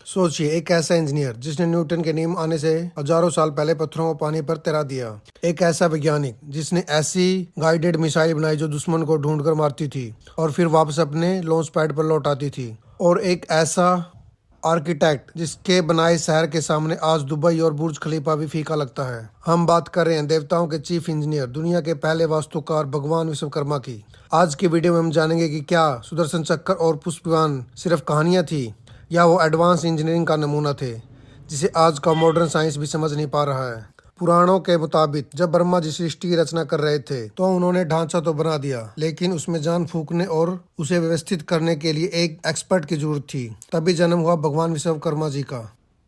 सोचिए, एक ऐसा इंजीनियर जिसने न्यूटन के नियम आने से हजारों साल पहले पत्थरों को पानी पर तैरा दिया। एक ऐसा वैज्ञानिक जिसने ऐसी गाइडेड मिसाइल बनाई जो दुश्मन को ढूंढकर मारती थी और फिर वापस अपने लॉन्च पैड पर लौट आती थी। और एक ऐसा आर्किटेक्ट जिसके बनाए शहर के सामने आज दुबई और बुर्ज खलीफा भी फीका लगता है। हम बात कर रहे हैं देवताओं के चीफ इंजीनियर, दुनिया के पहले वास्तुकार भगवान विश्वकर्मा की। आज की वीडियो में हम जानेंगे कि क्या सुदर्शन चक्र और पुष्प विमान सिर्फ कहानियां थी या वो एडवांस इंजीनियरिंग का नमूना थे जिसे आज का मॉडर्न साइंस भी समझ नहीं पा रहा है। पुराणों के मुताबिक जब ब्रह्मा जी सृष्टि की रचना कर रहे थे तो उन्होंने ढांचा तो बना दिया, लेकिन उसमें जान फूंकने और उसे व्यवस्थित करने के लिए एक एक्सपर्ट की जरूरत थी। तभी जन्म हुआ भगवान विश्वकर्मा जी का।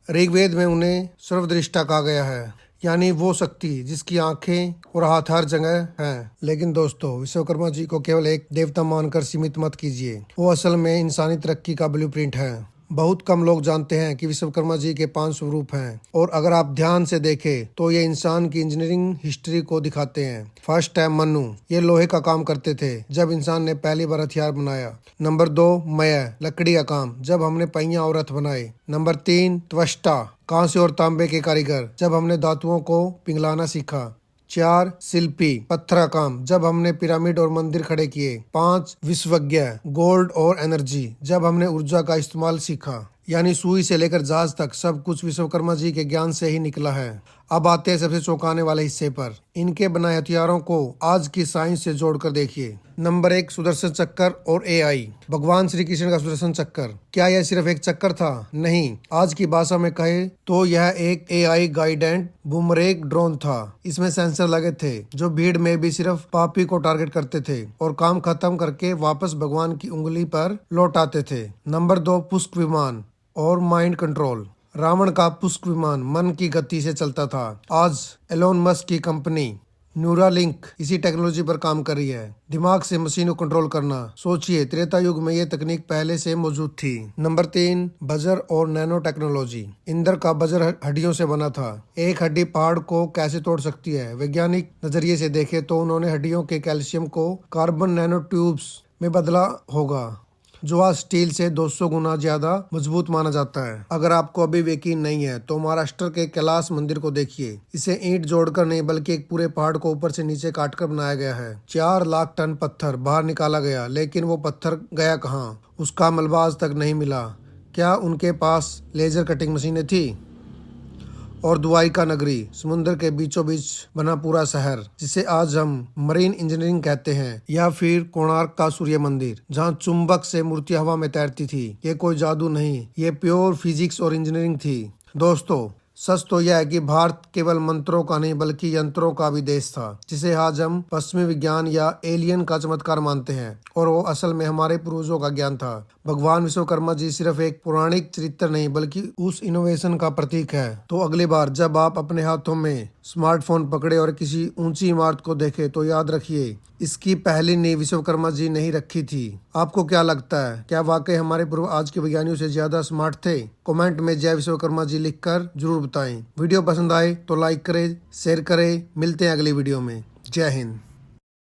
ऋग्वेद में उन्हें सर्वदृष्टा कहा गया है, यानी वो शक्ति जिसकी आंखें और हाथ हर जगह हैं। लेकिन दोस्तों, विश्वकर्मा जी को केवल एक देवता मानकर सीमित मत कीजिए। वो असल में इंसानी तरक्की का ब्लूप्रिंट है। बहुत कम लोग जानते हैं कि विश्वकर्मा जी के 5 स्वरूप हैं, और अगर आप ध्यान से देखें तो ये इंसान की इंजीनियरिंग हिस्ट्री को दिखाते हैं। फर्स्ट है मनु, ये लोहे का काम करते थे जब इंसान ने पहली बार हथियार बनाया। नंबर 2 मय, लकड़ी का काम जब हमने पहिया और रथ बनाए। नंबर 3 त्वष्टा, कांसे और तांबे के कारीगर जब हमने धातुओं को पिघलाना सीखा। 4 शिल्पी, पत्थर का काम जब हमने पिरामिड और मंदिर खड़े किए। 5 विश्वज्ञ, गोल्ड और एनर्जी जब हमने ऊर्जा का इस्तेमाल सीखा। यानी सुई से लेकर जहाज तक सब कुछ विश्वकर्मा जी के ज्ञान से ही निकला है। अब आते हैं सबसे चौंकाने वाले हिस्से पर। इनके बनाए हथियारों को आज की साइंस से जोड़कर देखिए। नंबर 1 सुदर्शन चक्कर और एआई। भगवान श्री कृष्ण का सुदर्शन चक्कर, क्या यह सिर्फ एक चक्कर था? नहीं, आज की भाषा में कहे तो यह एक एआई गाइडेड बूमरैंग ड्रोन था। इसमें सेंसर लगे थे जो भीड़ में भी सिर्फ पापी को टारगेट करते थे और काम खत्म करके वापस भगवान की उंगली पर लौट आते थे। नंबर 2 पुष्प विमान और माइंड कंट्रोल। रावण का पुष्प विमान मन की गति से चलता था। आज एलोन मस्क की कंपनी न्यूरालिंक इसी टेक्नोलॉजी पर काम कर रही है, दिमाग से मशीन को कंट्रोल करना। सोचिए, त्रेता युग में ये तकनीक पहले से मौजूद थी। नंबर 3 बजर और नैनो टेक्नोलॉजी। इंद्र का बजर हड्डियों से बना था। एक हड्डी पहाड़ को कैसे तोड़ सकती है? वैज्ञानिक नजरिए से देखे तो उन्होंने हड्डियों के कैल्शियम को कार्बन नैनो ट्यूब्स में बदला होगा, जो आज स्टील से 200 गुना ज्यादा मजबूत माना जाता है। अगर आपको अभी यकीन नहीं है तो महाराष्ट्र के कैलाश मंदिर को देखिए। इसे ईंट जोड़कर नहीं बल्कि एक पूरे पहाड़ को ऊपर से नीचे काटकर बनाया गया है। 4 लाख टन पत्थर बाहर निकाला गया, लेकिन वो पत्थर गया कहाँ? उसका मलबा आज तक नहीं मिला। क्या उनके पास लेजर कटिंग मशीनें थी? और दुआई का नगरी, समुद्र के बीचों बीच बना पूरा शहर जिसे आज हम मरीन इंजीनियरिंग कहते हैं, या फिर कोणार्क का सूर्य मंदिर जहां चुंबक से मूर्तियां हवा में तैरती थी। ये कोई जादू नहीं, ये प्योर फिजिक्स और इंजीनियरिंग थी। दोस्तों, सच तो यह है कि भारत केवल मंत्रों का नहीं बल्कि यंत्रों का भी देश था, जिसे आज हम पश्चिमी विज्ञान या एलियन का चमत्कार मानते हैं, और वो असल में हमारे पूर्वजों का ज्ञान था। भगवान विश्वकर्मा जी सिर्फ एक पौराणिक चरित्र नहीं बल्कि उस इनोवेशन का प्रतीक है। तो अगली बार जब आप अपने हाथों में स्मार्टफोन पकड़े और किसी ऊंची इमारत को देखे तो याद रखिए, इसकी पहली नींव विश्वकर्मा जी ने ही रखी थी। आपको क्या लगता है, क्या वाकई हमारे पूर्व आज के विज्ञानियों से ज्यादा स्मार्ट थे? कमेंट में जय विश्वकर्मा जी लिखकर जरूर बताएं। वीडियो पसंद आए तो लाइक करें, शेयर करें। मिलते हैं अगली वीडियो में। जय हिंद।